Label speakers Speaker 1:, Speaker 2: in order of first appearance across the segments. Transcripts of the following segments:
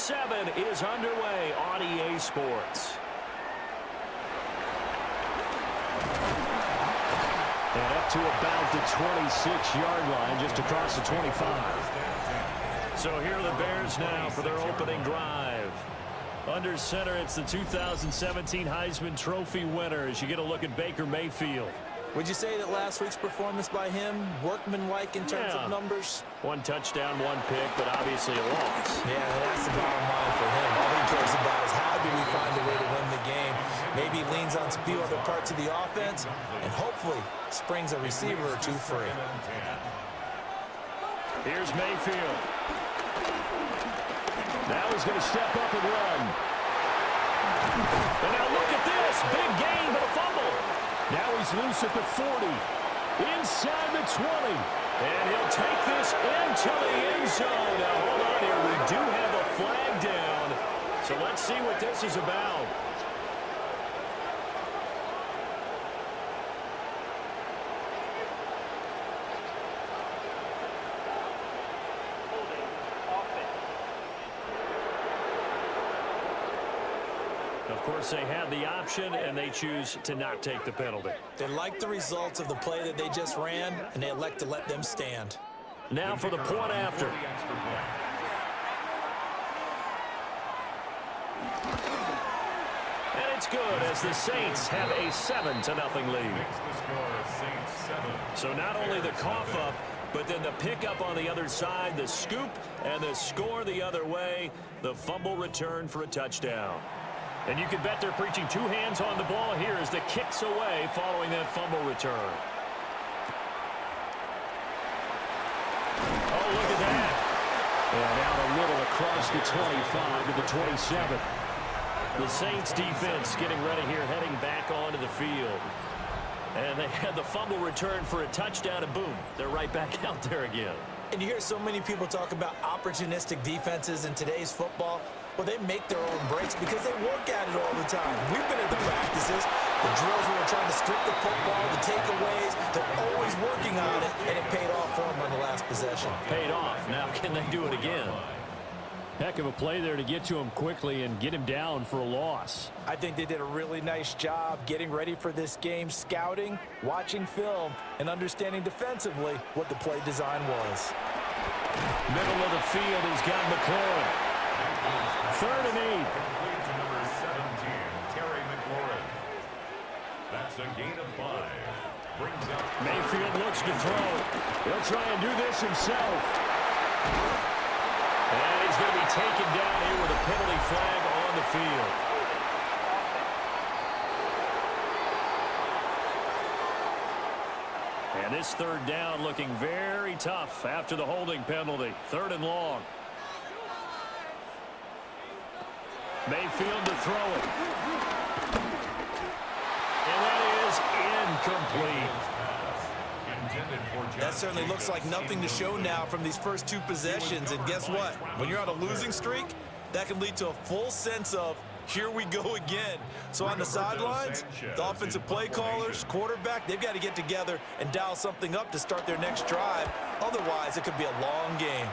Speaker 1: 7 is underway on EA Sports. And up to about the 26-yard line, just across the 25. So here are the Bears now for their opening drive. Under center, it's the 2017 Heisman Trophy winner as you get a look at Baker Mayfield.
Speaker 2: Would you say that last week's performance by him, workmanlike in terms of numbers?
Speaker 1: 1 touchdown, 1 pick, but obviously a loss.
Speaker 2: Yeah, that's the bottom line for him. All he cares about is how do we find a way to win the game. Maybe leans on a few other parts of the offense, and hopefully springs a receiver or two free.
Speaker 1: Here's Mayfield. Now he's going to step up and run. And now look at this. Big gain, but a fumble. Now he's loose at the 40, inside the 20, and he'll take this into the end zone. Now, hold on here. We do have a flag down, so let's see what this is about. Of course, they had the option, and they choose to not take the penalty.
Speaker 2: They like the results of the play that they just ran, and they elect to let them stand.
Speaker 1: Now for the point after. And it's good as the Saints have a 7-0 lead. So not only the cough up, but then the pickup on the other side, the scoop, and the score the other way, the fumble return for a touchdown. And you can bet they're preaching 2 hands on the ball here as the kick's away following that fumble return. Oh, look at that. And out a little across the 25 to the 27. The Saints defense getting ready here, heading back onto the field. And they had the fumble return for a touchdown, and boom, they're right back out there again.
Speaker 2: And you hear so many people talk about opportunistic defenses in today's football. Well, they make their own breaks because they work at it all the time. We've been at the practices, the drills where we're trying to strip the football, the takeaways. They're always working on it, and it paid off for them on the last possession.
Speaker 1: Paid off. Now can they do it again? Heck of a play there to get to him quickly and get him down for a loss.
Speaker 2: I think they did a really nice job getting ready for this game, scouting, watching film, and understanding defensively what the play design was.
Speaker 1: Middle of the field, he's got McLaurin. 3rd and 8.
Speaker 3: That's a gain of 5. Brings up
Speaker 1: Mayfield looks to throw. He'll try and do this himself. And he's going to be taken down here with a penalty flag on the field. And this 3rd down looking very tough after the holding penalty. 3rd and long. Mayfield to throw it. And that is incomplete.
Speaker 2: That's certainly looks like nothing to show now from these first two possessions. And guess what? When you're on a losing streak, that can lead to a full sense of, here we go again. So on the sidelines, the offensive play callers, quarterback, they've got to get together and dial something up to start their next drive. Otherwise, it could be a long game.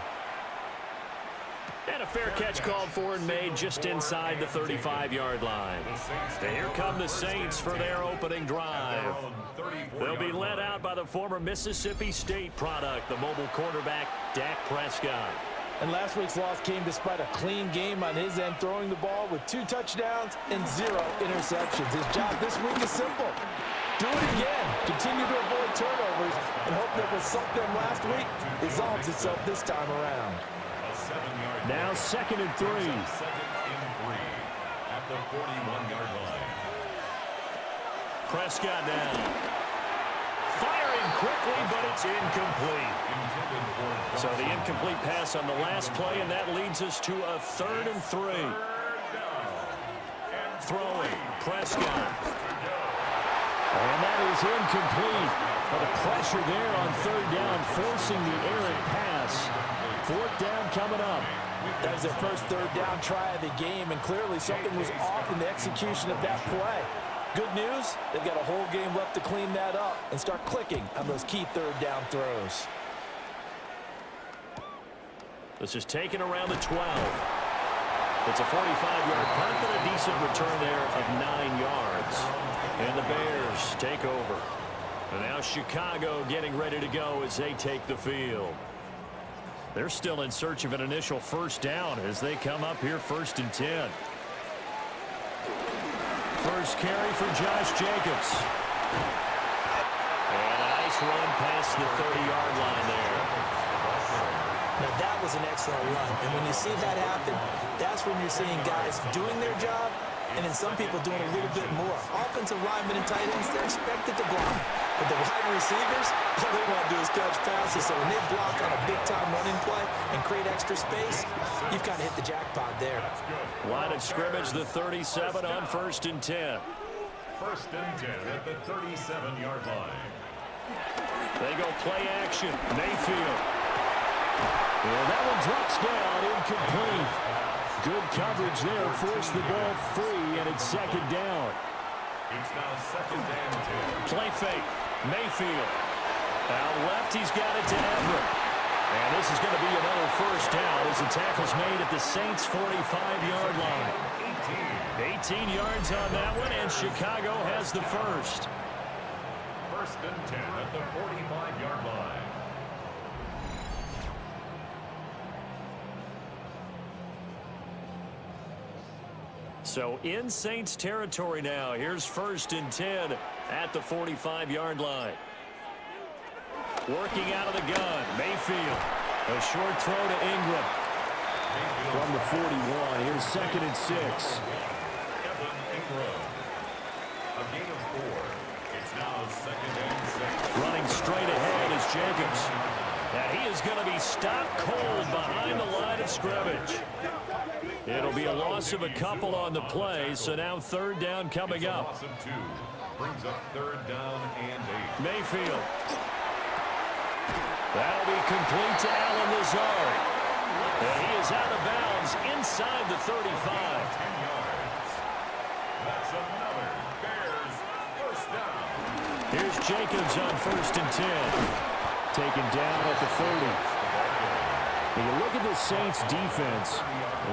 Speaker 1: And a fair catch called for and made just inside the 35-yard line. And here come the Saints for their opening drive. They'll be led out by the former Mississippi State product, the mobile quarterback, Dak Prescott.
Speaker 2: And last week's loss came despite a clean game on his end, throwing the ball with 2 touchdowns and 0 interceptions. His job this week is simple. Do it again. Continue to avoid turnovers and hope that what sunk them last week resolves itself this time around.
Speaker 1: Now 2nd and 3.
Speaker 3: At the 41-yard line.
Speaker 1: Prescott now. Firing quickly, but it's incomplete. So the incomplete pass on the last play, and that leads us to a 3rd and 3. Throwing, Prescott. And that is incomplete. But the pressure there on 3rd down, forcing the errant pass. 4th down coming up.
Speaker 2: That was their first 3rd down try of the game, and clearly something was off in the execution of that play. Good news, they've got a whole game left to clean that up and start clicking on those key 3rd down throws.
Speaker 1: This is taken around the 12. It's a 45-yard punt, but a decent return there of 9 yards. And the Bears take over. And now Chicago getting ready to go as they take the field. They're still in search of an initial 1st down as they come up here 1st and 10. First carry for Josh Jacobs. And a nice run past the 30-yard line there.
Speaker 2: Now that was an excellent run, and when you see that happen, that's when you're seeing guys doing their job, and then some people doing a little bit more. Offensive linemen and tight ends, they're expected to block. But the wide receivers, all they want to do is catch passes. So when they block on a big-time running play and create extra space, you've kind of hit the jackpot there.
Speaker 1: Line of scrimmage, the 37 on 1st and 10.
Speaker 3: 1st and 10 at the 37-yard line.
Speaker 1: They go play action. Mayfield. And that one drops down, incomplete. Good coverage there, forced the ball free, and it's 2nd down.
Speaker 3: It's now 2nd and 10.
Speaker 1: Play fake. Mayfield. Out left, he's got it to Everett. And this is going to be another 1st down as the tackle's made at the Saints' 45-yard line. 18 yards on that one, and Chicago has the 1st.
Speaker 3: 1st and 10 at the 45-yard line.
Speaker 1: So in Saints territory now. Here's 1st and 10 at the 45-yard line. Working out of the gun, Mayfield. A short throw to Ingram. From the 41, here's 2nd and 6.
Speaker 3: A gain of 4. It's now 2nd and 6.
Speaker 1: Running straight ahead is Jacobs. And he is going to be stopped cold behind the line of scrimmage. It'll be a loss of a couple on the play, so now 3rd down coming up.
Speaker 3: Loss of 2. Brings up 3rd down and 8.
Speaker 1: Mayfield. That'll be complete to Allen Lazard. And he is out of bounds inside the 35.
Speaker 3: 10 yards. That's another Bears 1st down.
Speaker 1: Here's Jacobs on 1st and 10. Taken down at the 30. When you look at the Saints defense,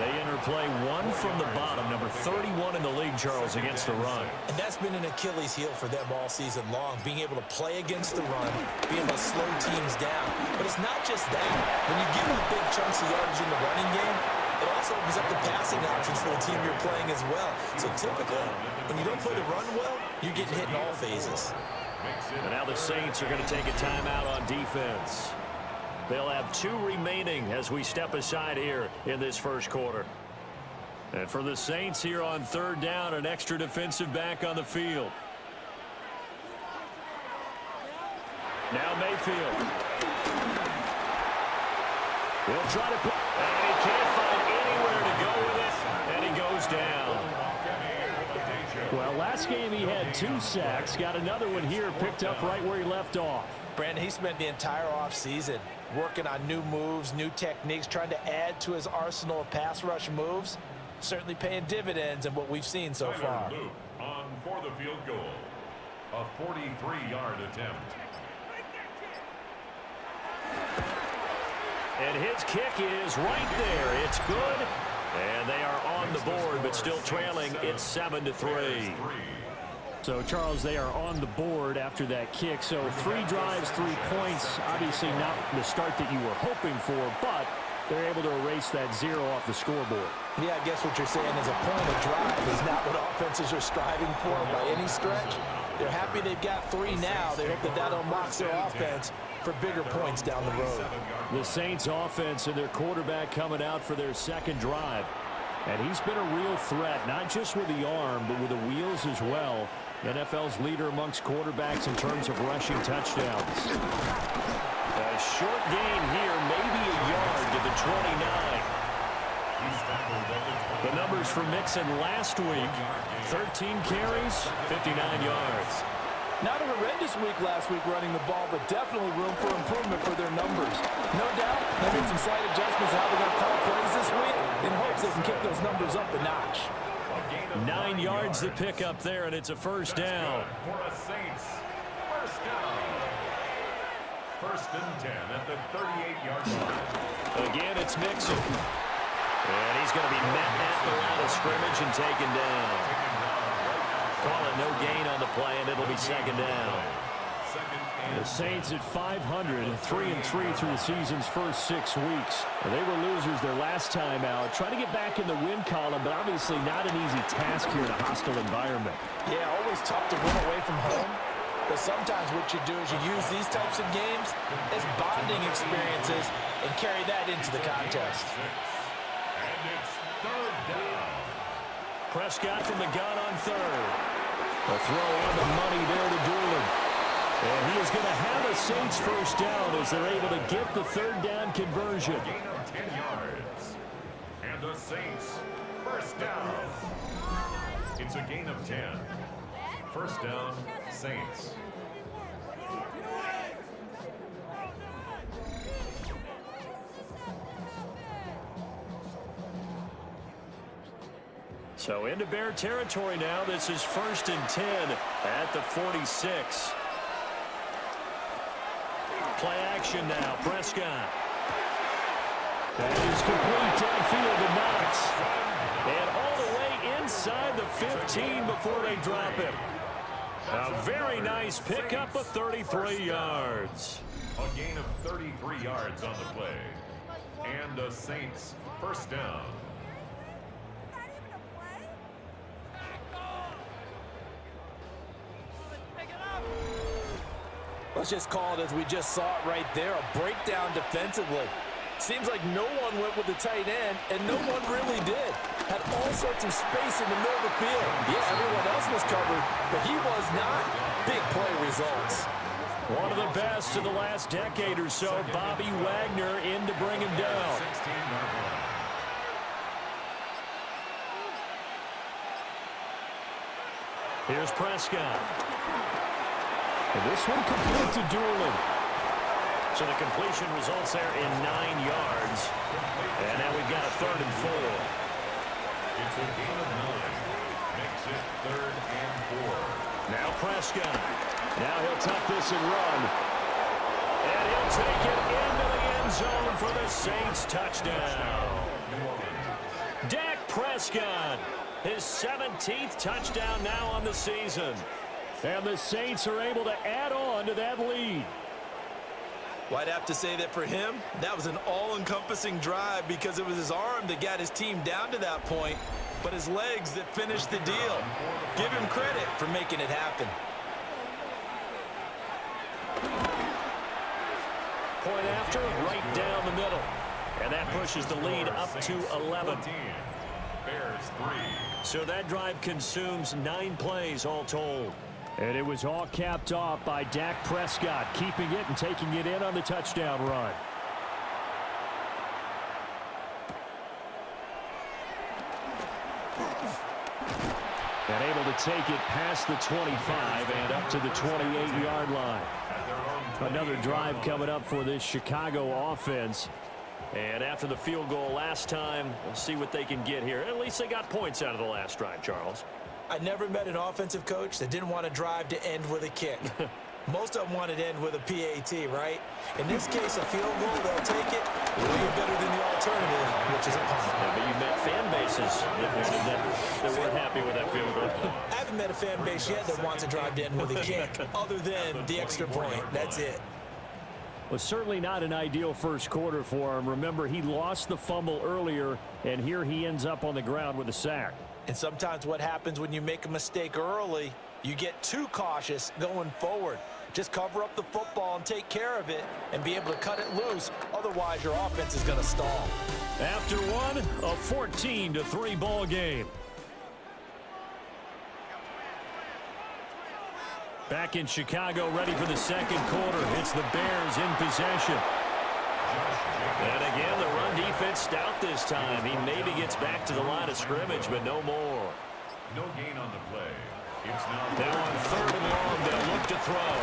Speaker 1: they interplay one from the bottom, number 31 in the league, Charles, against the run.
Speaker 2: And that's been an Achilles heel for them all season long, being able to play against the run, being able to slow teams down. But it's not just that. When you give them big chunks of yardage in the running game, it also opens up the passing options for the team you're playing as well. So typically, when you don't play the run well, you're getting hit in all phases.
Speaker 1: And now the Saints are going to take a timeout on defense. They'll have 2 remaining as we step aside here in this 1st quarter. And for the Saints here on 3rd down, an extra defensive back on the field. Now Mayfield. He'll try to put, and he can't find anywhere to go with it, and he goes down. Well, last game he had 2 sacks, got another one here picked up right where he left off.
Speaker 2: Brandon, he spent the entire offseason working on new moves, new techniques, trying to add to his arsenal of pass rush moves. Certainly paying dividends in what we've seen so far.
Speaker 3: Luke on for the field goal. A 43-yard attempt.
Speaker 1: And his kick is right there. It's good. And they are on the board, but still trailing. It's 7-3.
Speaker 4: So, Charles, they are on the board after that kick. So 3 drives, 3 points. Obviously not the start that you were hoping for, but they're able to erase that 0 off the scoreboard.
Speaker 2: Yeah, I guess what you're saying is a point of drive is not what offenses are striving for by any stretch. They're happy they've got 3 now. They hope that unlocks their offense for bigger points down the road.
Speaker 1: The Saints offense and their quarterback coming out for their second drive. And he's been a real threat, not just with the arm, but with the wheels as well. NFL's leader amongst quarterbacks in terms of rushing touchdowns. A short gain here, maybe a yard to the 29. The numbers for Mixon last week, 13 carries, 59 yards.
Speaker 2: Not a horrendous week last week running the ball, but definitely room for improvement for their numbers. No doubt, they made some slight adjustments to how they're going to call plays this week in hopes they can kick those numbers up a notch.
Speaker 1: 9 yards to pick up there, and it's a first down.
Speaker 3: For a Saints first down. First and 10 at the 38-yard line.
Speaker 1: Again, it's Mixon. And he's going to be met at the line of scrimmage and taken down. Call it no gain on the play, and it'll be second down.
Speaker 4: The Saints at 500, 3-3 through the season's first 6 weeks. They were losers their last time out. Trying to get back in the win column, but obviously not an easy task here in a hostile environment.
Speaker 2: Yeah, always tough to win away from home. But sometimes what you do is you use these types of games as bonding experiences and carry that into the contest.
Speaker 3: And it's third down.
Speaker 1: Prescott from the gun on third. A throw on the money there to Doolin. And he is going to have a Saints first down as they're able to get the third down conversion.
Speaker 3: Gain of 10 yards. And the Saints first down. It's a gain of 10. First down, Saints.
Speaker 1: So into Bear territory now. This is first and 10 at the 46. Play action now. Prescott. That is complete downfield to Knox. And all the way inside the 15 before they drop him. A very nice pickup of 33 yards.
Speaker 3: A gain of 33 yards on the play. And the Saints first down.
Speaker 2: Let's just call it as we just saw it right there, a breakdown defensively. Seems like no one went with the tight end, and no one really did. Had all sorts of space in the middle of the field. Yeah, everyone else was covered, but he was not. Big play results.
Speaker 1: One of the best of the last decade or so, Bobby Wagner in to bring him down.
Speaker 3: 16-yard line.
Speaker 1: Here's Prescott. And this one complete to Doolin. So the completion results there in 9 yards. And now we've got a 3rd and 4.
Speaker 3: It's a gain of 9. Makes it 3rd and 4.
Speaker 1: Now Prescott. Now he'll tuck this and run. And he'll take it into the end zone for the Saints touchdown. Dak Prescott, his 17th touchdown now on the season. And the Saints are able to add on to that lead.
Speaker 2: Well, I'd have to say that for him, that was an all-encompassing drive because it was his arm that got his team down to that point, but his legs that finished the deal. Give him credit for making it happen.
Speaker 1: Point after, right down the middle. And that pushes the lead up to 11.
Speaker 3: Bears 3.
Speaker 1: So that drive consumes 9 plays all told.
Speaker 4: And it was all capped off by Dak Prescott, keeping it and taking it in on the touchdown run.
Speaker 1: And able to take it past the 25 and up to the 28-yard line.
Speaker 3: At their own
Speaker 4: Another drive coming up for this Chicago offense.
Speaker 1: And after the field goal last time, we'll see what they can get here. At least they got points out of the last drive, Charles.
Speaker 2: I never met an offensive coach that didn't want a drive to end with a kick. Most of them wanted to end with a PAT, right? In this case, a field goal, they'll take it way better than the alternative, which is a punt.
Speaker 1: Yeah, but you met fan bases that weren't happy with that field goal.
Speaker 2: I haven't met a fan base yet that wants a drive to end with a kick, other than the extra point. That's it.
Speaker 4: Well, certainly not an ideal first quarter for him. Remember, he lost the fumble earlier, and here he ends up on the ground with a sack.
Speaker 2: And sometimes what happens when you make a mistake early, you get too cautious going forward. Just cover up the football and take care of it and be able to cut it loose. Otherwise, your offense is going to stall.
Speaker 4: After one, a 14-3 ball game. Back in Chicago, ready for the second quarter. It's the Bears in possession.
Speaker 1: And again, the run defense stout this time. He maybe gets back to the line of scrimmage, but no more.
Speaker 3: No gain on the play. It's
Speaker 1: Now on 3rd and long, they'll look to throw.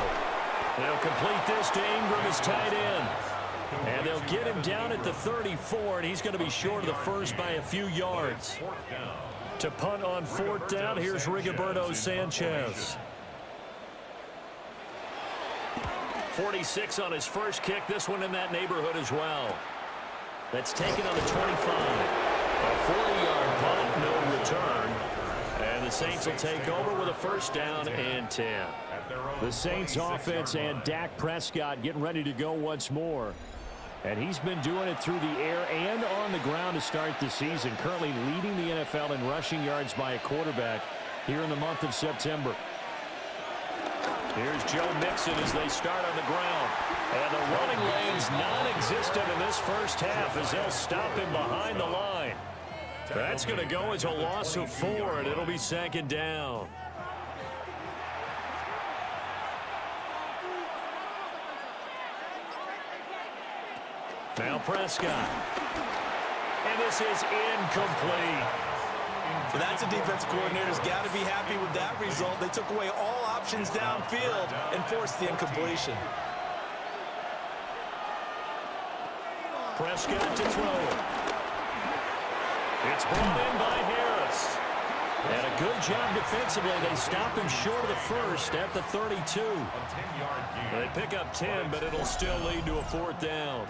Speaker 1: They'll complete this to Ingram as tight end. And they'll get him down at the 34, and he's going to be short of the first by a few yards. To punt on 4th down, here's Rigoberto Sanchez. 46 on his first kick. This one in that neighborhood as well. That's taken on the 25. A 40-yard punt, no return. And the Saints will take over with a 1st down and 10.
Speaker 4: The Saints offense and Dak Prescott getting ready to go once more. And he's been doing it through the air and on the ground to start the season. Currently leading the NFL in rushing yards by a quarterback here in the month of September.
Speaker 1: Here's Joe Mixon as they start on the ground. And the running lane's non-existent in this first half as they'll stop him behind the line. That's going to go as a loss of 4, and it'll be 2nd down. Now Prescott. And this is incomplete.
Speaker 2: So that's a defensive coordinator's got to be happy with that result. They took away all options downfield and forced the incompletion.
Speaker 1: Prescott to throw. It's brought in by Harris. And a good job defensively. They stop him short of the first at the 32. They pick up 10, but it'll still lead to a 4th down.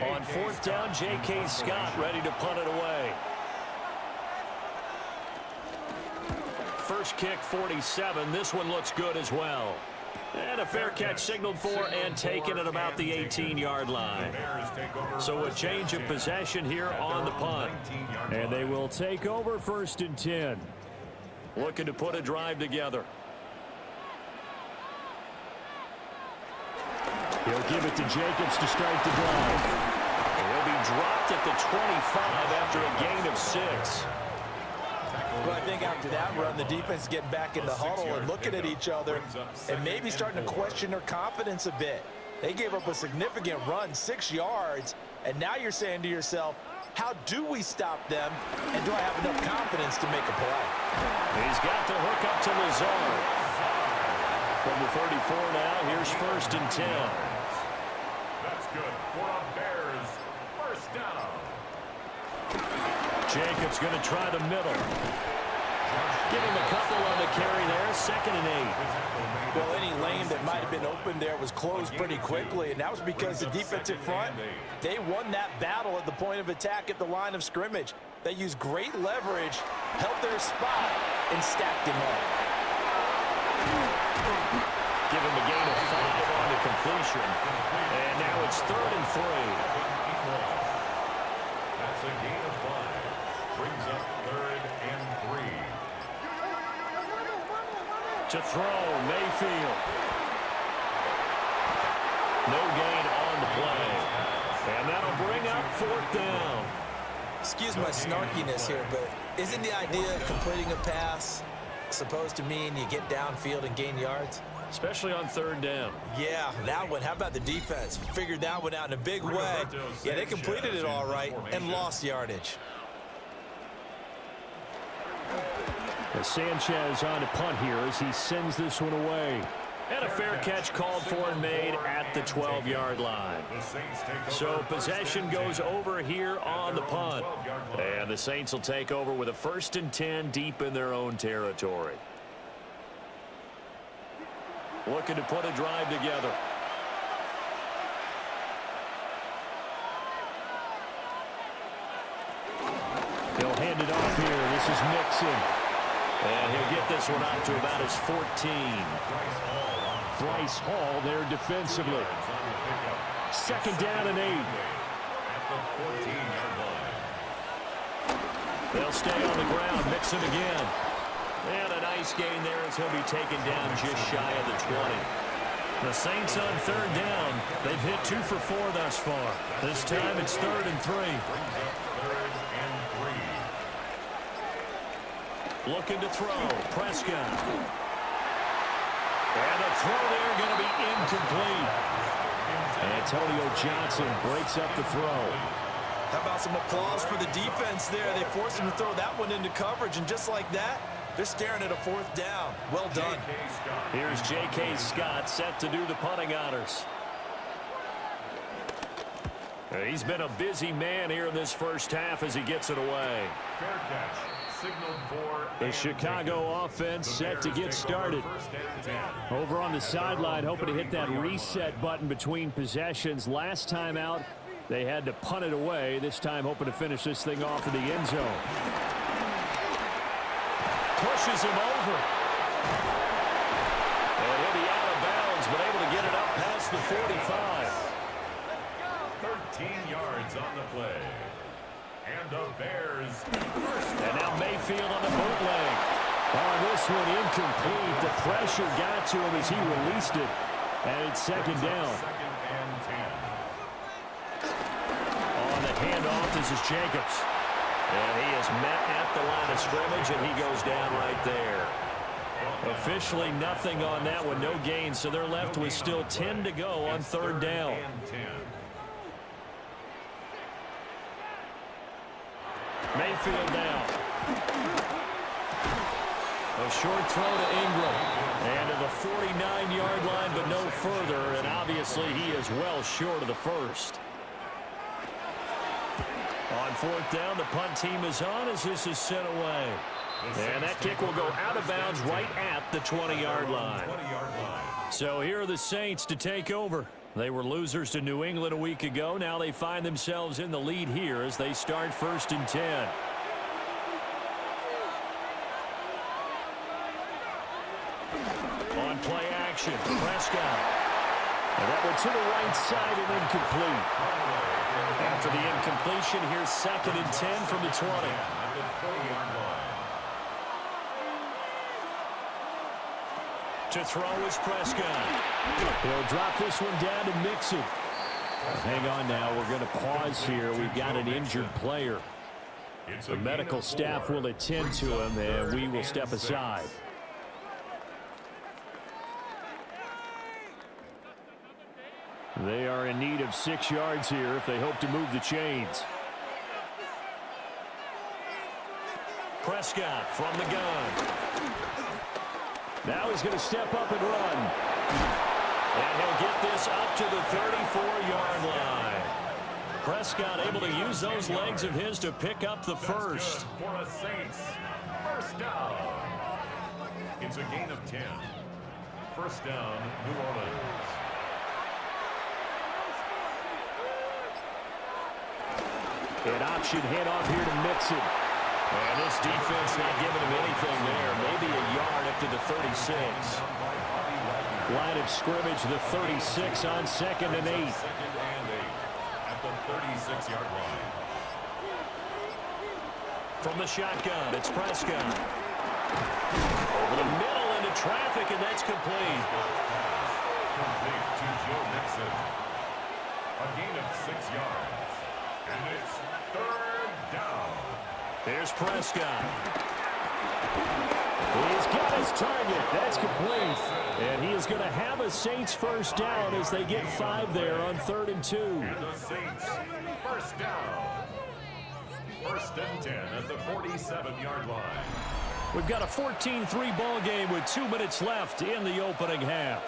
Speaker 1: On 4th down, J.K. Scott ready to punt it away. First kick, 47. This one looks good as well. And a fair catch signaled for and taken at about the 18-yard line. So a change of possession here on the punt.
Speaker 4: And they will take over 1st and 10.
Speaker 1: Looking to put a drive together.
Speaker 4: He'll give it to Jacobs to start the drive.
Speaker 1: He'll be dropped at the 25 after a gain of 6.
Speaker 2: Well, I think after that run, the defense is getting back in the huddle and looking at each other and maybe starting to question their confidence a bit. They gave up a significant run, 6 yards, and now you're saying to yourself, how do we stop them, and do I have enough confidence to make a play?
Speaker 1: He's got the hook up to Lazard. From the 34 now, here's 1st and 10.
Speaker 3: That's good for a Bears 1st down.
Speaker 4: Jacobs going to try the middle.
Speaker 1: Give him a couple on the carry there, 2nd and 8.
Speaker 2: Well, any lane that might have been open there was closed pretty quickly, and that was because the defensive front, they won that battle at the point of attack at the line of scrimmage. They used great leverage, held their spot, and stacked him up.
Speaker 1: Give him a gain of 5 on the completion. And now it's 3rd and 3.
Speaker 3: That's a gain of 5. Brings up 3rd and 3.
Speaker 1: To throw, Mayfield. No gain on the play. And that'll bring up 4th down.
Speaker 2: Excuse my snarkiness here, but isn't the idea of completing a pass supposed to mean you get downfield and gain yards?
Speaker 1: Especially on 3rd down.
Speaker 2: Yeah, that one. How about the defense? Figured that one out in a big way. Yeah, they completed it all right and lost yardage.
Speaker 4: Sanchez on to punt here as he sends this one away.
Speaker 1: And a fair catch called for and made at the 12-yard line. So possession goes over here on the punt. And the Saints will take over with a 1st and 10 deep in their own territory. Looking to put a drive together.
Speaker 4: He'll hand it off here. This is Mixon.
Speaker 1: And he'll get this one out to about his 14.
Speaker 4: Bryce Hall there defensively. 2nd down and 8.
Speaker 1: They'll stay on the ground. Mixon again. And a nice gain there as he'll be taken down just shy of the 20. The Saints on 3rd down. They've hit 2 for 4 thus far. This time it's 3rd and 3. Looking to throw. Prescott. And the throw there going to be incomplete.
Speaker 4: Antonio Johnson breaks up the throw.
Speaker 2: How about some applause for the defense there? They forced him to throw that one into coverage, and just like that, they're staring at a 4th down. Well done.
Speaker 1: Here's J.K. Scott set to do the punting honors. He's been a busy man here in this first half as he gets it away.
Speaker 3: Fair catch.
Speaker 4: The Chicago offense set to get started. Over on the sideline, hoping to hit that reset button between possessions. Last time out, they had to punt it away. This time, hoping to finish this thing off in the end zone.
Speaker 1: Pushes him over. And he'll be out of bounds, but able to get it up past the 45.
Speaker 3: 13 yards on the play. And the Bears.
Speaker 1: And now Mayfield on the bootleg.
Speaker 4: On this one, incomplete. The pressure got to him as he released it. And it's 2nd down.
Speaker 3: 2nd and 10.
Speaker 1: On the handoff, this is Jacobs. And he is met at the line of scrimmage, and he goes down right there. Officially nothing on that one, no gain, so they're left with still 10 to go on 3rd down. Mayfield now. A short throw to Ingram. And to the 49-yard line, but no further. And obviously he is well short of the 1st. On 4th down, the punt team is on as this is sent away. And that kick will go out of bounds right at the 20-yard line. So here are the Saints to take over. They were losers to New England a week ago. Now they find themselves in the lead here as they start 1st and 10. On play action, Prescott. And that one to the right side and incomplete. After the incompletion, here's 2nd and 10 from the 20. To throw is Prescott.
Speaker 4: He'll drop this one down to Mixon. Hang on now. We're going to pause here. We've got an injured player. The medical staff will attend to him, and we will step aside. They are in need of 6 yards here if they hope to move the chains.
Speaker 1: Prescott from the gun.
Speaker 4: Now he's going to step up and run.
Speaker 1: And he'll get this up to the 34-yard line. Prescott able to use those legs of his to pick up the 1st.
Speaker 3: For a Saints. 1st down. It's a gain of 10. 1st down, New Orleans.
Speaker 4: An option handoff here to Mixon.
Speaker 1: And this defense not giving him anything there. Maybe a yard up to the 36.
Speaker 4: Line of scrimmage, the 36 on 2nd and 8.
Speaker 3: 2nd and 8 at the 36-yard line.
Speaker 1: From the shotgun, it's Prescott. Over the middle into traffic, and that's complete.
Speaker 3: Complete to Joe Mixon. A gain of 6 yards. And it's 3rd down.
Speaker 1: Here's Prescott.
Speaker 4: He's got his target. That's complete. And he is going to have a Saints 1st down as they get 5 there on 3rd and 2.
Speaker 3: And the Saints 1st down. 1st First and 10 at the 47-yard line.
Speaker 4: We've got a 14-3 ball game with 2 minutes left in the opening half.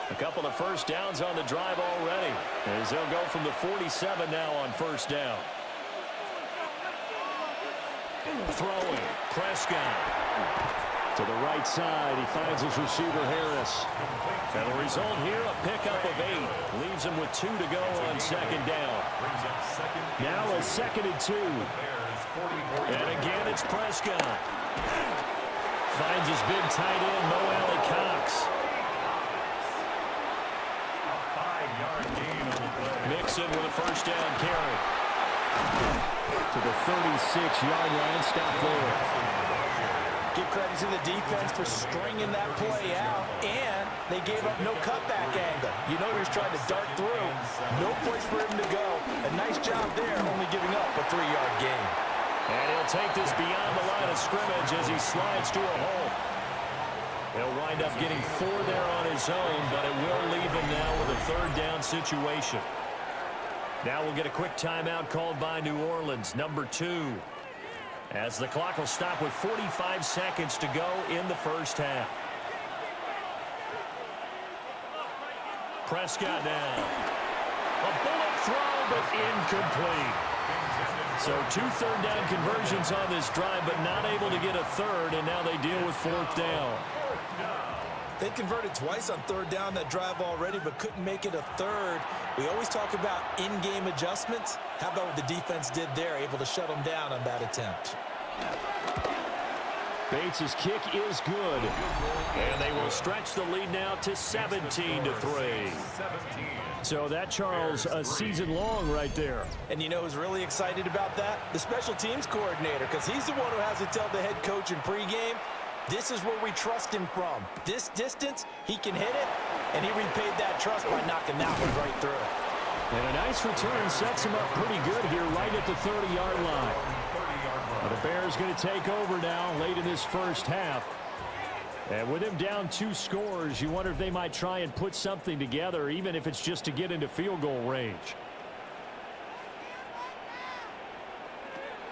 Speaker 1: A couple of first downs on the drive already, as they'll go from the 47 now on first down. Throwing, Prescott.
Speaker 4: To the right side, he finds his receiver, Harris.
Speaker 1: And the result here, a pickup of 8. Leaves him with 2 to go on second down.
Speaker 4: Now a 2nd and 2.
Speaker 1: And again, it's Prescott. Finds his big tight end, Mo Alley Cox. Mixon with a first down carry.
Speaker 4: To the 36-yard line, stop there.
Speaker 2: Give credit to the defense for stringing that play out, and they gave up no cutback angle. You know he was trying to dart through. No place for him to go. A nice job there, only giving up a 3-yard gain.
Speaker 1: And he'll take this beyond the line of scrimmage as he slides to a hole. He'll wind up getting 4 there on his own, but it will leave him now with a 3rd down situation. Now we'll get a quick timeout called by New Orleans, number 2. As the clock will stop with 45 seconds to go in the first half. Prescott now. A bullet throw, but incomplete. So 2 third down conversions on this drive, but not able to get a 3rd, and now they deal with 4th down.
Speaker 2: They converted twice on 3rd down that drive already, but couldn't make it a 3rd. We always talk about in-game adjustments. How about what the defense did there, able to shut them down on that attempt?
Speaker 4: Bates' kick is good.
Speaker 1: And they will stretch the lead now to 17-3.
Speaker 4: So that, Charles, a season long right there.
Speaker 2: And you know who's really excited about that? The special teams coordinator, because he's the one who has to tell the head coach in pregame, this is where we trust him from. This distance, he can hit it, and he repaid that trust by knocking that one right through.
Speaker 4: And a nice return sets him up pretty good here right at the 30-yard line. The Bears going to take over now late in this first half. And with him down 2 scores, you wonder if they might try and put something together, even if it's just to get into field goal range.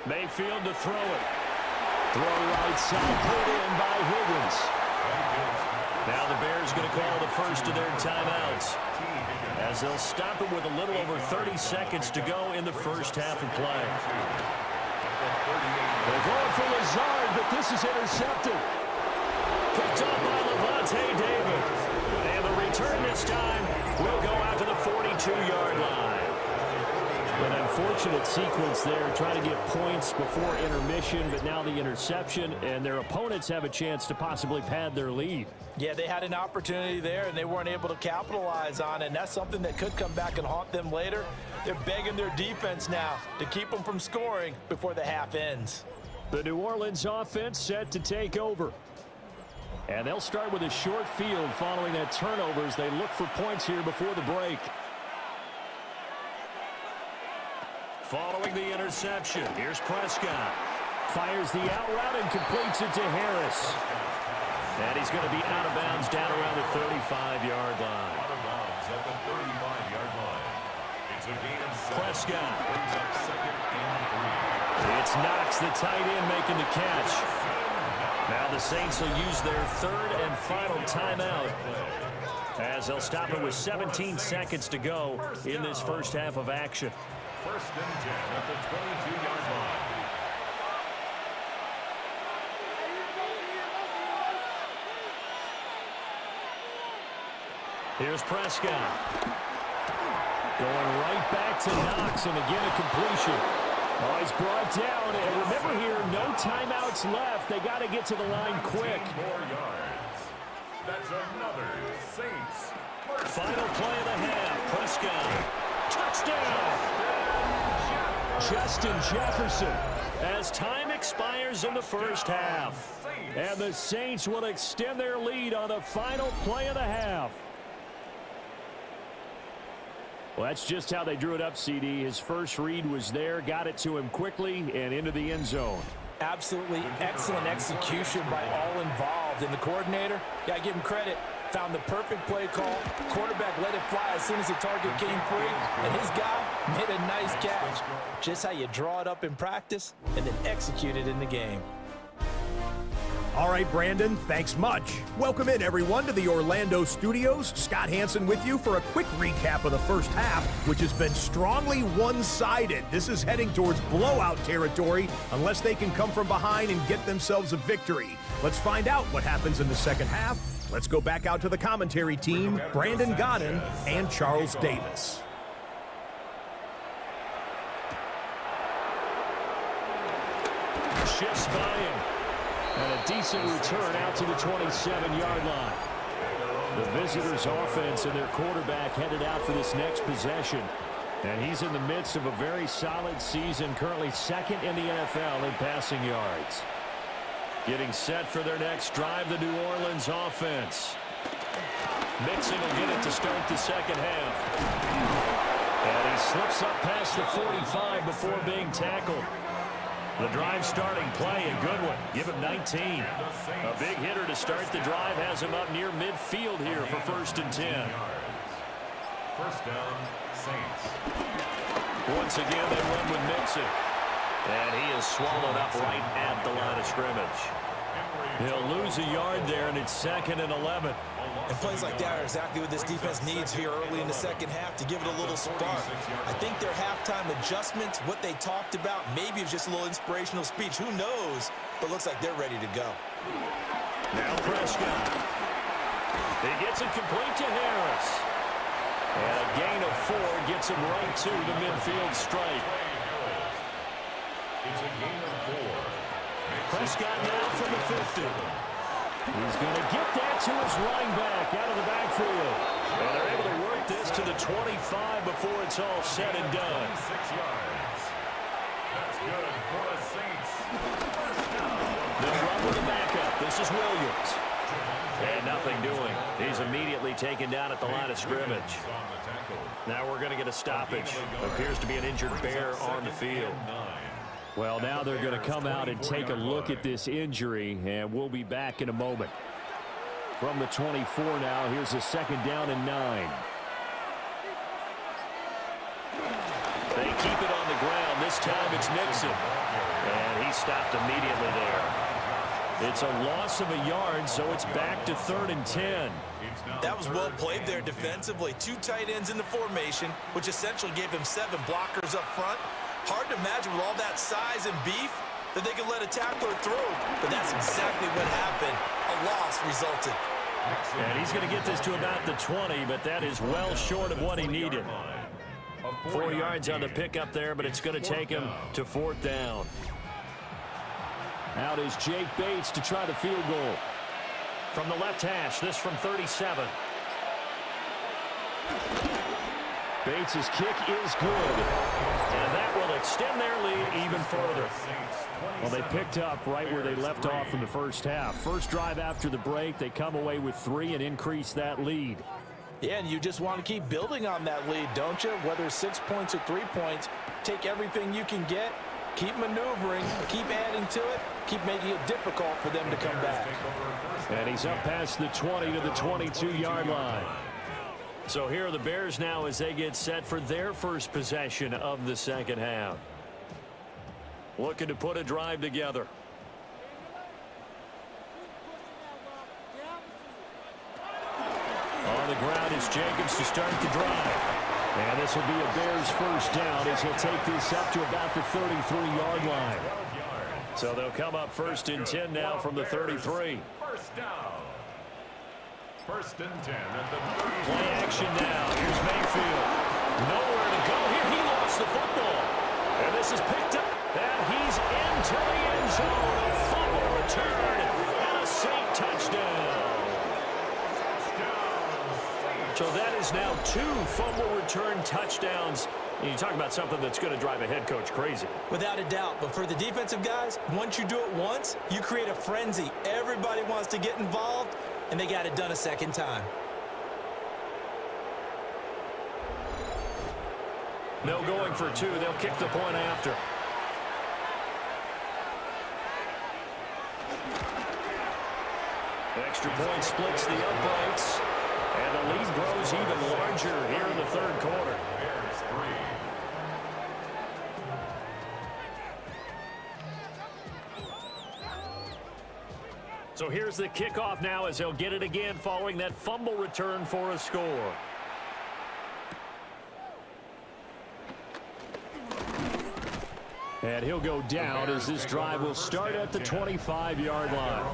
Speaker 1: Mayfield to throw it.
Speaker 4: Throw right side, put in by Higgins.
Speaker 1: Now the Bears going to call the first of their timeouts, as they'll stop it with a little over 30 seconds to go in the first half of play.
Speaker 4: They're going for Lazard, but this is intercepted.
Speaker 1: Picked up by Levante David. And the return this time will go out to the 42-yard line.
Speaker 4: An unfortunate sequence there, trying to get points before intermission, but now the interception, and their opponents have a chance to possibly pad their lead.
Speaker 2: Yeah, they had an opportunity there, and they weren't able to capitalize on it, and that's something that could come back and haunt them later. They're begging their defense now to keep them from scoring before the half ends.
Speaker 4: The New Orleans offense set to take over. And they'll start with a short field following that turnover as they look for points here before the break.
Speaker 1: Following the interception, here's Prescott.
Speaker 4: Fires the out route and completes it to Harris.
Speaker 1: And he's going to be out of bounds down around the 35-yard line.
Speaker 3: Out of bounds at the 35-yard line. It's a gain of 7.
Speaker 1: Prescott.
Speaker 3: Brings up 2nd and 3.
Speaker 1: It's Knox, the tight end, making the catch. Now the Saints will use their 3rd and final timeout, as they'll stop it with 17 seconds to go in this first half of action.
Speaker 3: First and 10 at the 22-yard line.
Speaker 1: Here's Prescott.
Speaker 4: Going right back to Knox, and again a completion. Oh, he's brought down, and remember here, no timeouts left. They got to get to the line quick.
Speaker 3: 10 more yards. That's another Saints.
Speaker 1: Final play of the half. Prescott. Touchdown!
Speaker 4: Justin Jefferson.
Speaker 1: As time expires in the first half.
Speaker 4: And the Saints will extend their lead on the final play of the half. Well, that's just how they drew it up, CD. His first read was there, got it to him quickly, and into the end zone.
Speaker 2: Absolutely excellent execution by all involved. And the coordinator, got to give him credit, found the perfect play call. Quarterback let it fly as soon as the target came free, and his guy Made a nice catch. Just how you draw it up in practice and then execute it in the game.
Speaker 5: All right, Brandon, thanks much. Welcome in, everyone, to the Orlando studios. Scott Hansen with you for a quick recap of the first half, which has been strongly one-sided. This is heading towards blowout territory unless they can come from behind and get themselves a victory. Let's find out what happens in the second half. Let's go back out to the commentary team, Brandon Godden and Charles Davis.
Speaker 4: Shifts by him. And a decent return out to the 27-yard line. The visitors' offense and their quarterback headed out for this next possession. And he's in the midst of a very solid season, currently second in the NFL in passing yards. Getting set for their next drive, the New Orleans offense. Mixon will get it to start the second half. And he slips up past the 45 before being tackled. The drive starting play, a good one. Give him 19. A big hitter to start the drive has him up near midfield here for 1st and 10.
Speaker 3: First down, Saints.
Speaker 4: Once again, they run with Mixon.
Speaker 1: And he is swallowed up right at the line of scrimmage.
Speaker 4: He'll lose a yard there, and it's 2nd and 11.
Speaker 2: And plays like that are exactly what this defense needs here early in the second half to give it a little spark. I think their halftime adjustments, what they talked about, maybe it's just a little inspirational speech. Who knows? But looks like they're ready to go.
Speaker 4: Now Prescott. He gets it complete to Harris. And a gain of 4 gets him right to the midfield stripe.
Speaker 3: It's a gain of 4.
Speaker 4: Prescott now from the 50. He's going to get that to his running back out of the backfield. And they're able to work this to the 25 before it's all said and done.
Speaker 3: 6 yards. That's good for the Saints. First down.
Speaker 4: They'll run with the backup. This is Williams.
Speaker 1: And nothing doing. He's immediately taken down at the line of scrimmage. Now we're going to get a stoppage. Appears to be an injured Bear on the field.
Speaker 4: Well, now they're going to come out and take a look at this injury, and we'll be back in a moment. From the 24 now, here's a 2nd down and 9.
Speaker 1: They keep it on the ground. This time it's Mixon. And he stopped immediately there.
Speaker 4: It's a loss of a yard, so it's back to 3rd and 10.
Speaker 2: That was well played there defensively. 2 tight ends in the formation, which essentially gave him 7 blockers up front. Hard to imagine with all that size and beef that they could let a tackler through. But that's exactly what happened. A loss resulted.
Speaker 4: And he's going to get this to about the 20, but that is well short of what he needed.
Speaker 1: 4 yards on the pickup there, but it's going to take him to 4th down.
Speaker 4: Out is Jake Bates to try the field goal.
Speaker 1: From the left hash, this from 37.
Speaker 4: Bates' kick is good.
Speaker 1: And that will extend their lead even further.
Speaker 4: Well, they picked up right where they left off in the first half. First drive after the break, they come away with 3 and increase that lead.
Speaker 2: Yeah, and you just want to keep building on that lead, don't you? Whether it's 6 points or 3 points, take everything you can get, keep maneuvering, keep adding to it, keep making it difficult for them to come back.
Speaker 4: And he's up past the 20 to the 22-yard line.
Speaker 1: So here are the Bears now as they get set for their first possession of the second half. Looking to put a drive together.
Speaker 4: On the ground is Jacobs to start the drive. And this will be a Bears first down as he'll take this up to about the 33-yard line.
Speaker 1: So they'll come up 1st and 10 now from the 33.
Speaker 3: First down. 1st and 10 at the 30.
Speaker 1: Play action now. Here's Mayfield. Nowhere to go here. He lost the football. And this is picked up. And he's into the end zone. A fumble return. And a Saint touchdown. So that is now 2 fumble return touchdowns. And you talk about something that's going to drive a head coach crazy.
Speaker 2: Without a doubt. But for the defensive guys, once you do it once, you create a frenzy. Everybody wants to get involved, and they got it done a second time.
Speaker 1: No going for 2. They'll kick the point after. Extra point splits the uprights. And the lead grows even larger here in the third quarter.
Speaker 3: Bears 3,
Speaker 1: So here's the kickoff now as he'll get it again following that fumble return for a score.
Speaker 4: And he'll go down as this drive will start at the 25-yard line.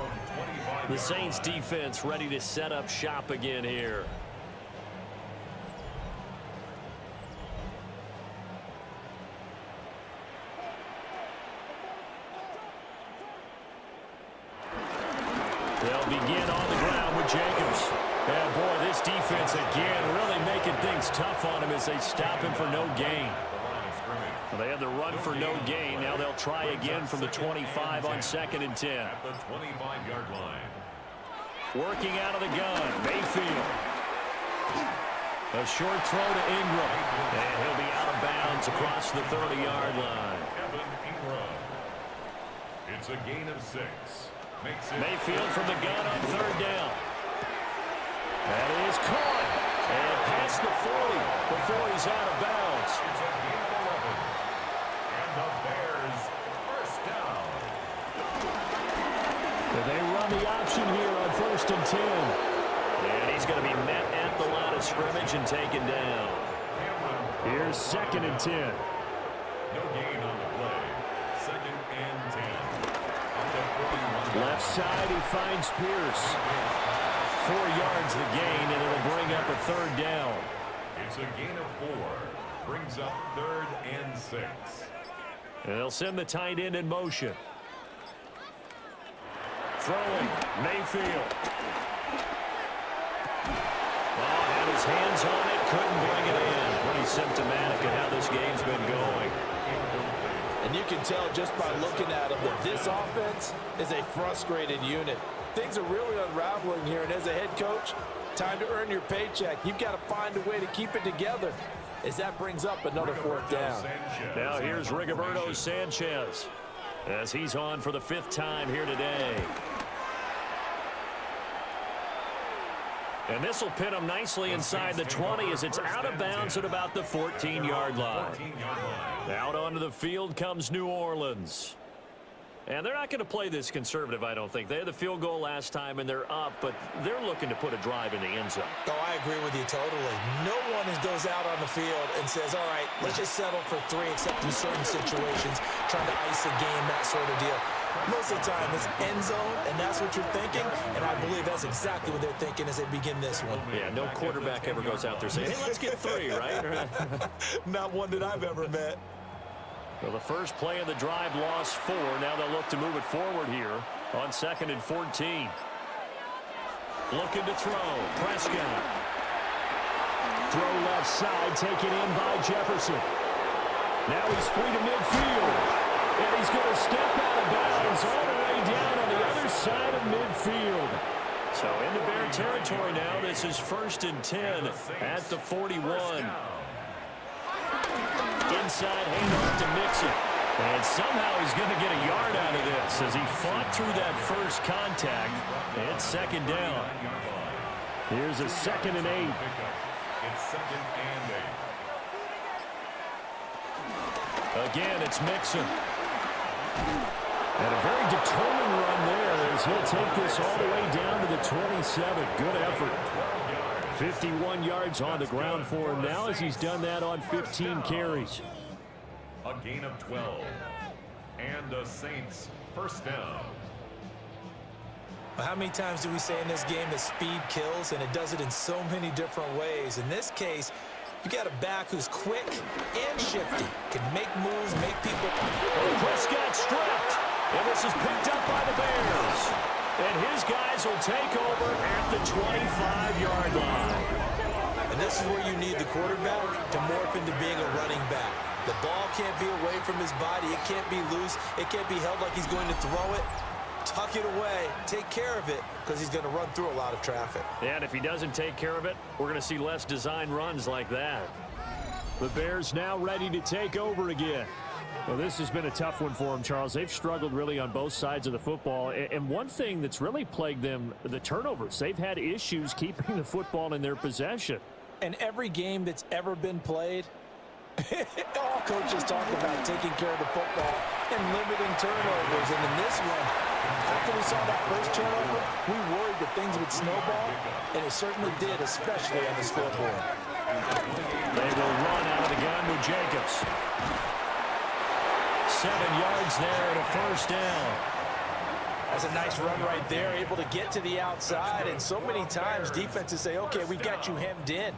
Speaker 1: The Saints defense ready to set up shop again here. They'll begin on the ground with Jacobs. And boy, this defense again really making things tough on him as they stop him for no gain. Well, they had the run for no gain. Now they'll try again from the 25 on 2nd and 10.
Speaker 3: At the 25-yard line.
Speaker 1: Working out of the gun, Mayfield. A short throw to Ingram. And he'll be out of bounds across the 30-yard line.
Speaker 3: It's a gain of 6.
Speaker 1: Mayfield from the gun on 3rd down. That is caught. And past the 40 before he's out of bounds.
Speaker 3: It's a gain of 11. And the Bears first down.
Speaker 4: They run the option here on 1st and 10.
Speaker 1: And he's going to be met at the line of scrimmage and taken down.
Speaker 4: Here's 2nd and 10.
Speaker 3: No gain on the play. 2nd and 10.
Speaker 4: Left side, he finds Pierce.
Speaker 1: 4 yards the gain, and it'll bring up a 3rd down.
Speaker 3: It's a gain of 4. Brings up 3rd and 6.
Speaker 1: And they'll send the tight end in motion. Throwing, Mayfield. Oh, had his hands on it, couldn't bring it in. Pretty symptomatic of how this game's been going.
Speaker 2: And you can tell just by looking at him that this offense is a frustrated unit. Things are really unraveling here, and as a head coach, time to earn your paycheck. You've got to find a way to keep it together as that brings up another 4th down.
Speaker 1: Now here's Rigoberto Sanchez as he's on for the 5th time here today. And this will pin him nicely inside the 20 as it's out of bounds at about the 14-yard line. Out onto the field comes New Orleans. And they're not going to play this conservative, I don't think. They had the field goal last time, and they're up, but they're looking to put a drive in the end zone.
Speaker 2: Oh, I agree with you totally. No one goes out on the field and says, all right, let's just settle for 3, except in certain situations, trying to ice a game, that sort of deal. Most of the time, it's end zone, and that's what you're thinking, and I believe that's exactly what they're thinking as they begin this one.
Speaker 1: Yeah, no quarterback ever goes out there saying, hey, let's get 3, right?
Speaker 2: Not one that I've ever met.
Speaker 1: Well, the first play of the drive lost 4. Now they'll look to move it forward here on 2nd and 14. Looking to throw. Prescott.
Speaker 4: Throw left side, taken in by Jefferson. Now he's free to midfield. And he's going to step out of bounds all the way down on the other side of midfield.
Speaker 1: So into Bear territory now. This is 1st and 10 at the 41. Inside handoff to Mixon. And somehow he's going to get a yard out of this as he fought through that first contact. It's 2nd down.
Speaker 4: Here's a 2nd and 8.
Speaker 3: It's 2nd and 8.
Speaker 1: Again, it's Mixon.
Speaker 4: And a very determined run there as he'll take this all the way down to the 27. Good effort. 51 yards on the ground for him now as he's done that on 15 carries.
Speaker 3: A gain of 12. And the Saints first down.
Speaker 2: How many times do we say in this game that speed kills, and it does it in so many different ways? In this case, you got a back who's quick and shifty, can make moves, make people.
Speaker 1: Oh, Prescott stripped, and this is picked up by the Bears. And his guys will take over at the 25-yard line.
Speaker 2: And this is where you need the quarterback to morph into being a running back. The ball can't be away from his body. It can't be loose. It can't be held like he's going to throw it. Tuck it away. Take care of it because he's going to run through a lot of traffic.
Speaker 1: Yeah, and if he doesn't take care of it, we're going to see less design runs like that.
Speaker 4: The Bears now ready to take over again. Well, this has been a tough one for them, Charles. They've struggled really on both sides of the football. And one thing that's really plagued them, the turnovers. They've had issues keeping the football in their possession.
Speaker 2: And every game that's ever been played, all coaches talk about taking care of the football and limiting turnovers. And in this one, After we saw that first turnover, we worried that things would snowball, and it certainly did, especially on the scoreboard.
Speaker 1: They will run out of the gun with Jacobs. 7 yards there and a first down.
Speaker 2: That's a nice run right there, able to get to the outside, and so many times defenses say, okay, we got you hemmed in.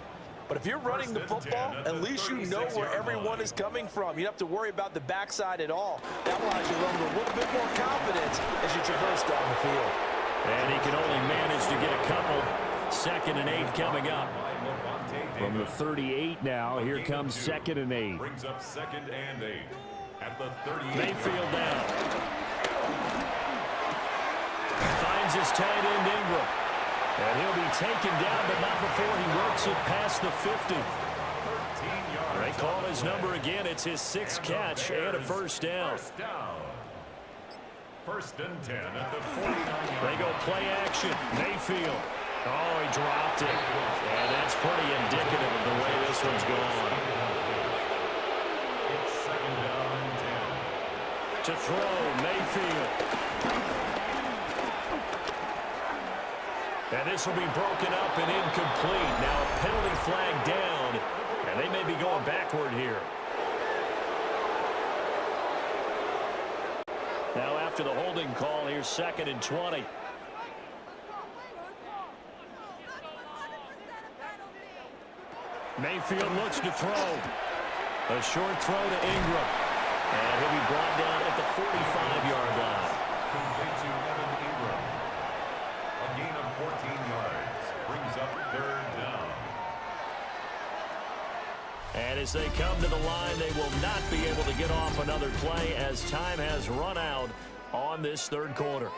Speaker 2: But if you're running the football, at least you know where everyone is coming from. You don't have to worry about the backside at all. That allows you to run with a little bit more confidence as you traverse down the field.
Speaker 1: And he can only manage to get a couple. 2nd and 8 coming up.
Speaker 4: From the 38 now, here comes 2nd and 8.
Speaker 3: Brings up 2nd and 8 at the 38.
Speaker 1: Mayfield down. Finds his tight end Ingram. And he'll be taken down, but not before he works it past the 50. They call his number again. It's his 6th catch and a first down.
Speaker 3: 1st and 10 at the 49.
Speaker 1: They go play action. Mayfield. Oh, he dropped it. And that's pretty indicative of the way this one's going.
Speaker 3: It's 2nd down and 10.
Speaker 1: To throw, Mayfield. And this will be broken up and incomplete. Now a penalty flag down, and they may be going backward here. Now after the holding call, here's 2nd and 20. Mayfield looks to throw. A short throw to Ingram. And he'll be brought down at the 45-yard line.
Speaker 3: Complete to Evan Ingram. A gain of 14 yards. Brings up 3rd down.
Speaker 1: And as they come to the line, they will not be able to get off another play as time has run out on this 3rd quarter.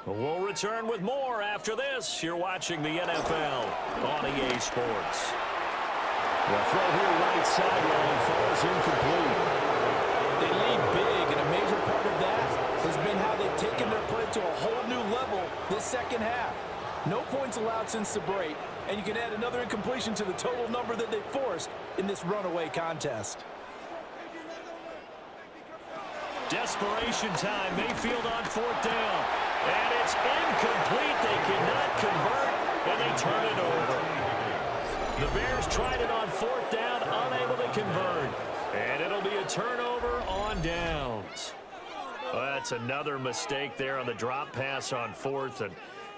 Speaker 1: We'll return with more after this. You're watching the NFL on EA Sports. The throw here right sideline falls incomplete.
Speaker 2: They lead big, and a major part of that has been how they've taken their play to a whole new level this 2nd half. No points allowed since the break, and you can add another incompletion to the total number that they forced in this runaway contest.
Speaker 1: Desperation time. Mayfield on 4th down. And it's incomplete. They cannot convert, and they turn it over. The Bears tried it on 4th down, unable to convert. And it'll be a turnover on downs. Well, that's another mistake there on the drop pass on 4th, and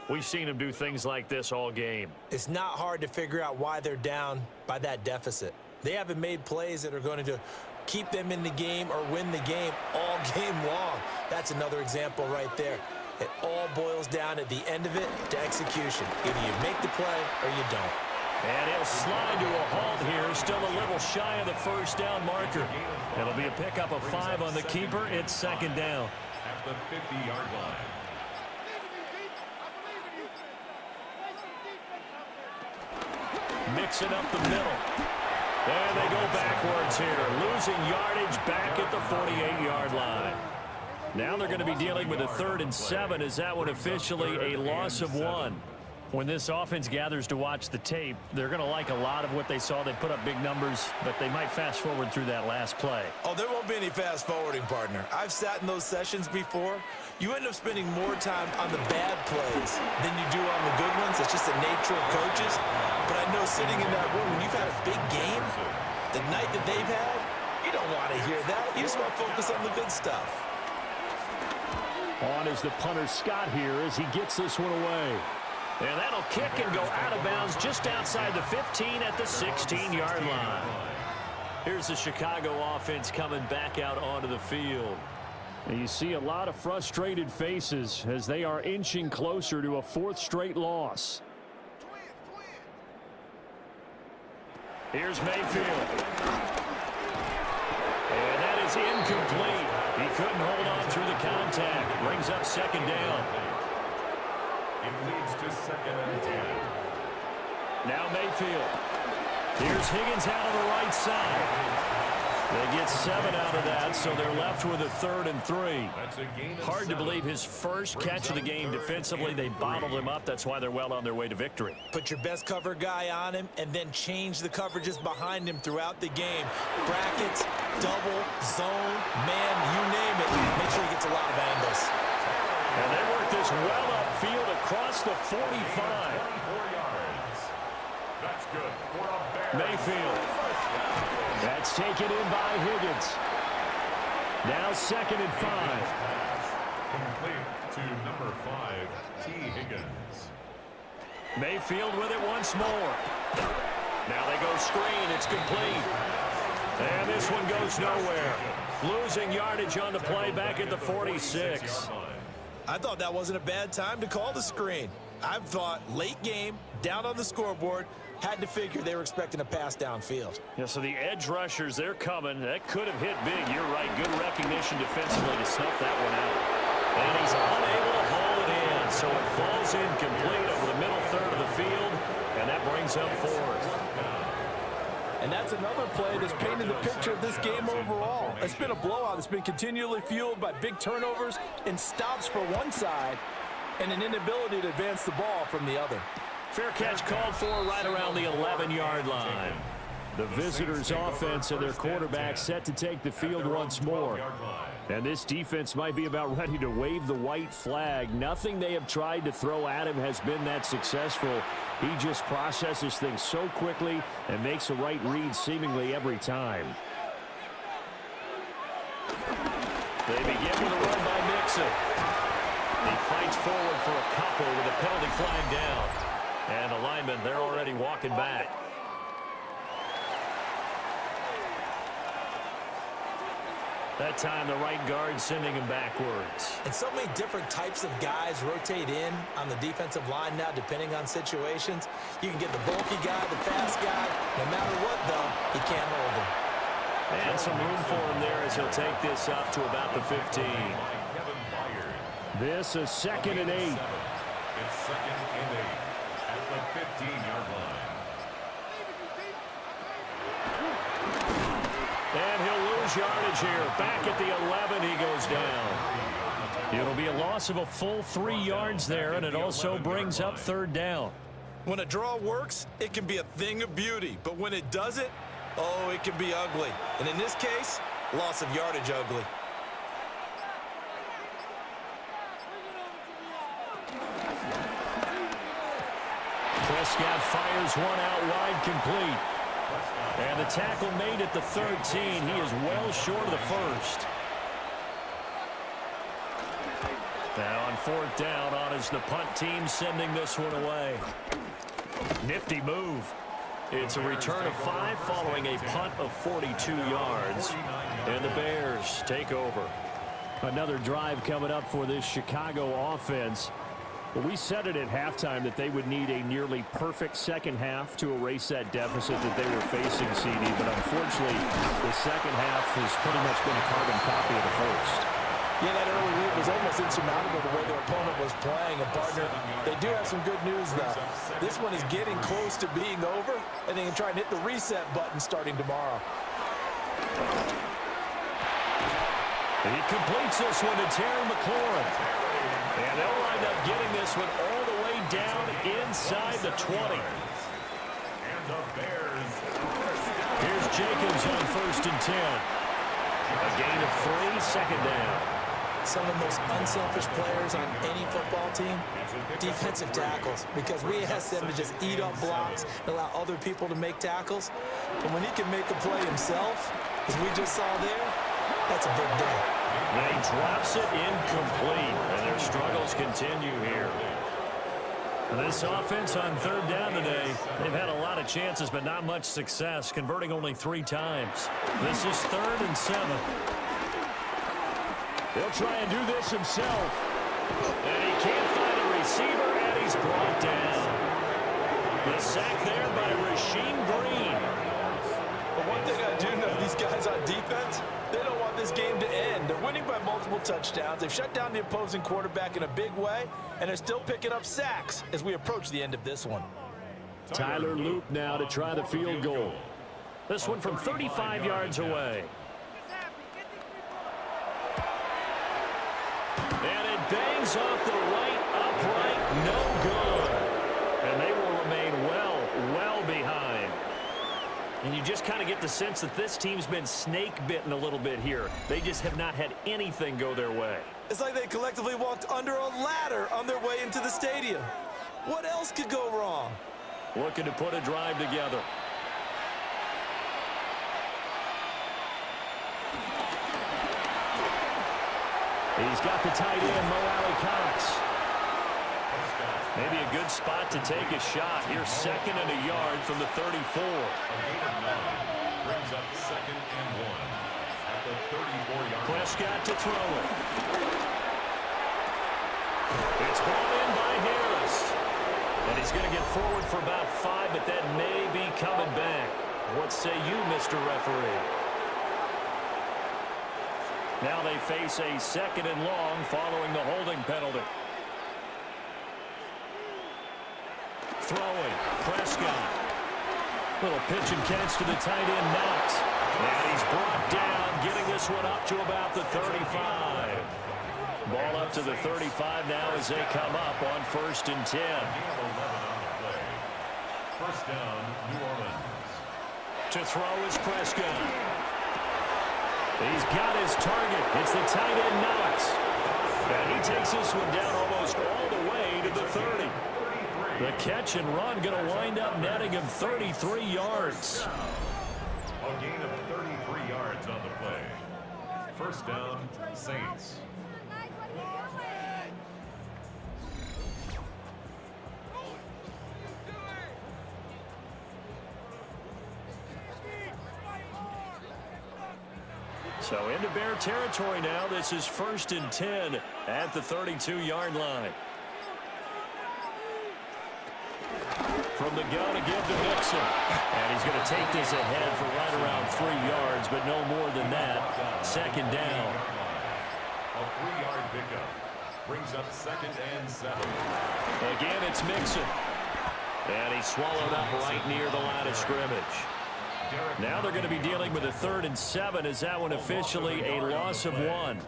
Speaker 1: we've seen him do things like this all game.
Speaker 2: It's not hard to figure out why they're down by that deficit. They haven't made plays that are going to keep them in the game or win the game all game long. That's another example right there. It all boils down at the end of it to execution. Either you make the play or you don't.
Speaker 1: And he'll slide to a halt here, still a little shy of the first down marker. It'll be a pickup of 5 on the keeper. It's 2nd down.
Speaker 3: At the 50-yard line.
Speaker 1: Mixing up the middle. And they go backwards here, losing yardage back at the 48-yard line. Now they're going to be dealing with a 3rd and 7. Is that one officially a loss of 1? When this offense gathers to watch the tape, they're going to like a lot of what they saw. They put up big numbers, but they might fast forward through that last play.
Speaker 2: Oh, there won't be any fast forwarding, partner. I've sat in those sessions before. You end up spending more time on the bad plays than you do on the good ones. It's just the nature of coaches. But I know sitting in that room, when you've had a big game, the night that they've had, you don't want to hear that. You just want to focus on the good stuff.
Speaker 4: On is the punter Scott here as he gets this one away.
Speaker 1: And that'll kick and go out of bounds just outside the 15 at the 16-yard line. Here's the Chicago offense coming back out onto the field.
Speaker 4: And you see a lot of frustrated faces as they are inching closer to a 4th straight loss.
Speaker 1: Here's Mayfield. And that is incomplete. He couldn't hold on through the contact. Brings up 2nd down.
Speaker 3: It leads to 2nd and 10.
Speaker 1: Now Mayfield. Here's Higgins out of the right side. They get 7 out of that, so they're left with a 3rd and 3. Hard to believe his first catch of the game defensively. They bottled him up. That's why they're well on their way to victory.
Speaker 2: Put your best cover guy on him and then change the coverages behind him throughout the game. Brackets, double, zone, man, you name it. Make sure he gets a lot of angles.
Speaker 1: And they work this well upfield across the 45.
Speaker 3: 24 yards. That's good for a Bears.
Speaker 1: Mayfield. That's taken in by Higgins. Now 2nd and 5.
Speaker 3: Complete to number 5, T. Higgins.
Speaker 1: Mayfield with it once more. Now they go screen. It's complete. And this one goes nowhere. Losing yardage on the play back at the 46.
Speaker 2: I thought that wasn't a bad time to call the screen. I've thought late game, down on the scoreboard, had to figure they were expecting a pass downfield.
Speaker 1: Yeah, so the edge rushers, they're coming. That could have hit big. You're right. Good recognition defensively to snuff that one out. And he's unable to haul it in. So it falls incomplete over the middle third of the field. And that brings up 4th.
Speaker 6: And that's another play that's painted the picture of this game overall. It's been a blowout. It's been continually fueled by big turnovers and stops for one side and an inability to advance the ball from the other.
Speaker 1: Fair catch called for right around the 11-yard line. The visitors' offense and their quarterback set to take the field once more. And this defense might be about ready to wave the white flag. Nothing they have tried to throw at him has been that successful. He just processes things so quickly and makes a right read seemingly every time. They begin with a run by Mixon. He fights forward for a couple with a penalty flag down. And the linemen, they're already walking back. That time, the right guard sending him backwards.
Speaker 2: And so many different types of guys rotate in on the defensive line now, depending on situations. You can get the bulky guy, the fast guy. No matter what, though, he can't hold him.
Speaker 1: And some room for him there as he'll take this up to about the 15. This is 2nd and 8.
Speaker 3: It's 2nd and 8 at the 15-yard line.
Speaker 1: And he'll lose yardage here. Back at the 11, he goes down. It'll be a loss of a full 3 yards there, and it also brings up 3rd down.
Speaker 2: When a draw works, it can be a thing of beauty. But when it doesn't, oh, it can be ugly. And in this case, loss of yardage ugly.
Speaker 1: Prescott fires one out wide, complete. And the tackle made at the 13. He is well short of the 1st. Now on 4th down, on is the punt team sending this one away. Nifty move. It's a return of 5 following a punt of 42 yards. And the Bears take over. Another drive coming up for this Chicago offense. Well, we said it at halftime that they would need a nearly perfect second half to erase that deficit that they were facing, CD. But unfortunately, the second half has pretty much been a carbon copy of the first.
Speaker 6: Yeah, that early lead was almost insurmountable the way their opponent was playing. And, partner, they do have some good news, though. This one is getting close to being over, and they can try and hit the reset button starting tomorrow.
Speaker 1: And he completes this one to Terry McLaurin. And they'll wind up getting this one all the way down inside the 20.
Speaker 3: And the Bears.
Speaker 1: Here's Jacobs on 1st and 10. A gain of 3, 2nd down.
Speaker 2: Some of the most unselfish players on any football team, defensive tackles, because we ask them to just eat up blocks and allow other people to make tackles. And when he can make a play himself, as we just saw there, that's a big day.
Speaker 1: And he drops it incomplete, and their struggles continue here. This offense on 3rd down today, they've had a lot of chances, but not much success, converting only 3 times. This is 3rd and 7. He'll try and do this himself. And he can't find a receiver, and he's brought down. The sack there by Rasheem Green.
Speaker 6: But one thing I do know, these guys on defense, they don't want this game to end. They're winning by multiple touchdowns. They've shut down the opposing quarterback in a big way, and they're still picking up sacks as we approach the end of this one.
Speaker 1: Tyler Loop now to try the field goal. This one from 35 yards away. And it bangs off the right upright, no good. And they will remain well behind. And you just kind of get the sense that this team's been snake-bitten a little bit here. They just have not had anything go their way.
Speaker 2: It's like they collectively walked under a ladder on their way into the stadium. What else could go wrong?
Speaker 1: Looking to put a drive together. He's got the tight end, Mo Alley-Cox. Maybe a good spot to take a shot. Here's 2nd and a yard from the 34.
Speaker 3: Brings up 2nd and 1 at the 34-yard line.
Speaker 1: Prescott to throw it. It's brought in by Harris. And he's going to get forward for about 5, but that may be coming back. What say you, Mr. Referee? Now they face a 2nd and long following the holding penalty. Throwing, Prescott. Little pitch and catch to the tight end, Knox. And he's brought down, getting this one up to about the 35. Ball up to the 35 now as they come up on 1st and 10.
Speaker 3: First down, New Orleans.
Speaker 1: To throw is Prescott. He's got his target. It's the tight end, Knox. And he takes this one down almost all the way to the 30. The catch and run going to wind up netting him 33 yards.
Speaker 3: A gain of 33 yards on the play. First down, Saints.
Speaker 1: So into Bear territory now. This is 1st and 10 at the 32-yard line. From the gun to give to Mixon. And he's going to take this ahead for right around 3 yards, but no more than that. 2nd down.
Speaker 3: A 3-yard pickup. Brings up 2nd and 7.
Speaker 1: Again, it's Mixon. And he's swallowed up right near the line of scrimmage. Now they're going to be dealing with a 3rd and 7. Is that one officially a loss of 1?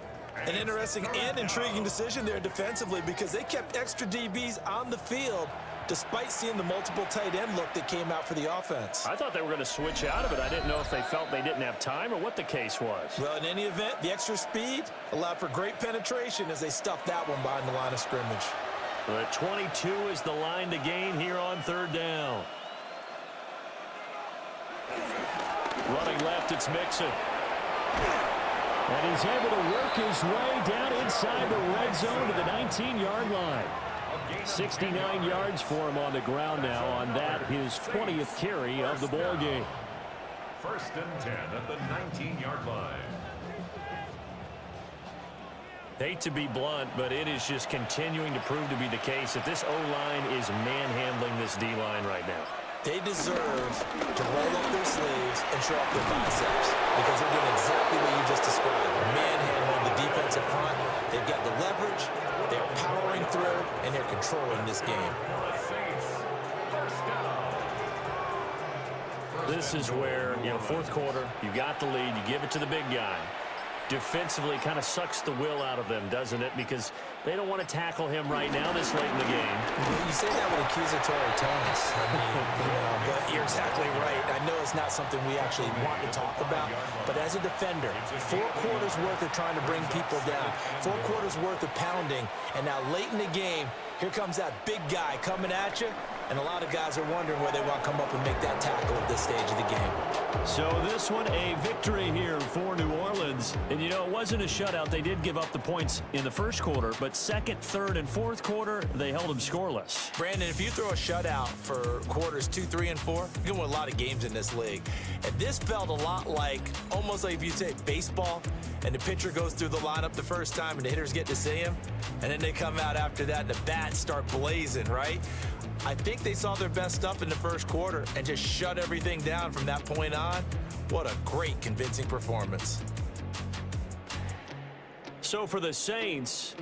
Speaker 2: An interesting and intriguing decision there defensively because they kept extra DBs on the field despite seeing the multiple tight end look that came out for the offense.
Speaker 1: I thought they were going to switch out of it. I didn't know if they felt they didn't have time or what the case was.
Speaker 2: Well, in any event, the extra speed allowed for great penetration as they stuffed that one behind the line of scrimmage.
Speaker 1: The 22 is the line to gain here on 3rd down. Running left, it's Mixon.
Speaker 4: And he's able to work his way down inside the red zone to the 19-yard line. 69 yards for him on the ground now on that, his 20th carry of the ball game.
Speaker 3: 1st and 10 at the 19-yard line.
Speaker 1: Hate to be blunt, but it is just continuing to prove to be the case that this O-line is manhandling this D-line right now.
Speaker 2: They deserve to roll up their sleeves and show up their biceps because they're doing exactly what you just described. Manhandling the defensive front. They've got the leverage. They're powering through, and they're controlling this game.
Speaker 1: This is where, 4th quarter, you got the lead, you give it to the big guy. Defensively kind of sucks the will out of them, doesn't it? Because they don't want to tackle him right now this late in the game.
Speaker 2: You say that with accusatory tones. But you're exactly right. I know it's not something we actually want to talk about, but as a defender, 4 quarters worth of trying to bring people down, 4 quarters worth of pounding, and now late in the game, here comes that big guy coming at you, and a lot of guys are wondering where they want to come up and make that tackle at this stage of the game.
Speaker 1: So this one, a victory here for New Orleans. And, it wasn't a shutout. They did give up the points in the 1st quarter, but 2nd, 3rd, and 4th quarter, they held them scoreless.
Speaker 2: Brandon, if you throw a shutout for quarters 2, 3, and 4, you're going to win a lot of games in this league. And this felt a lot like, almost like if you say baseball, and the pitcher goes through the lineup the first time, and the hitters get to see him, and then they come out after that, and the bats start blazing, right? I think they saw their best stuff in the 1st quarter and just shut everything down from that point on. What a great, convincing performance.
Speaker 1: So for the Saints,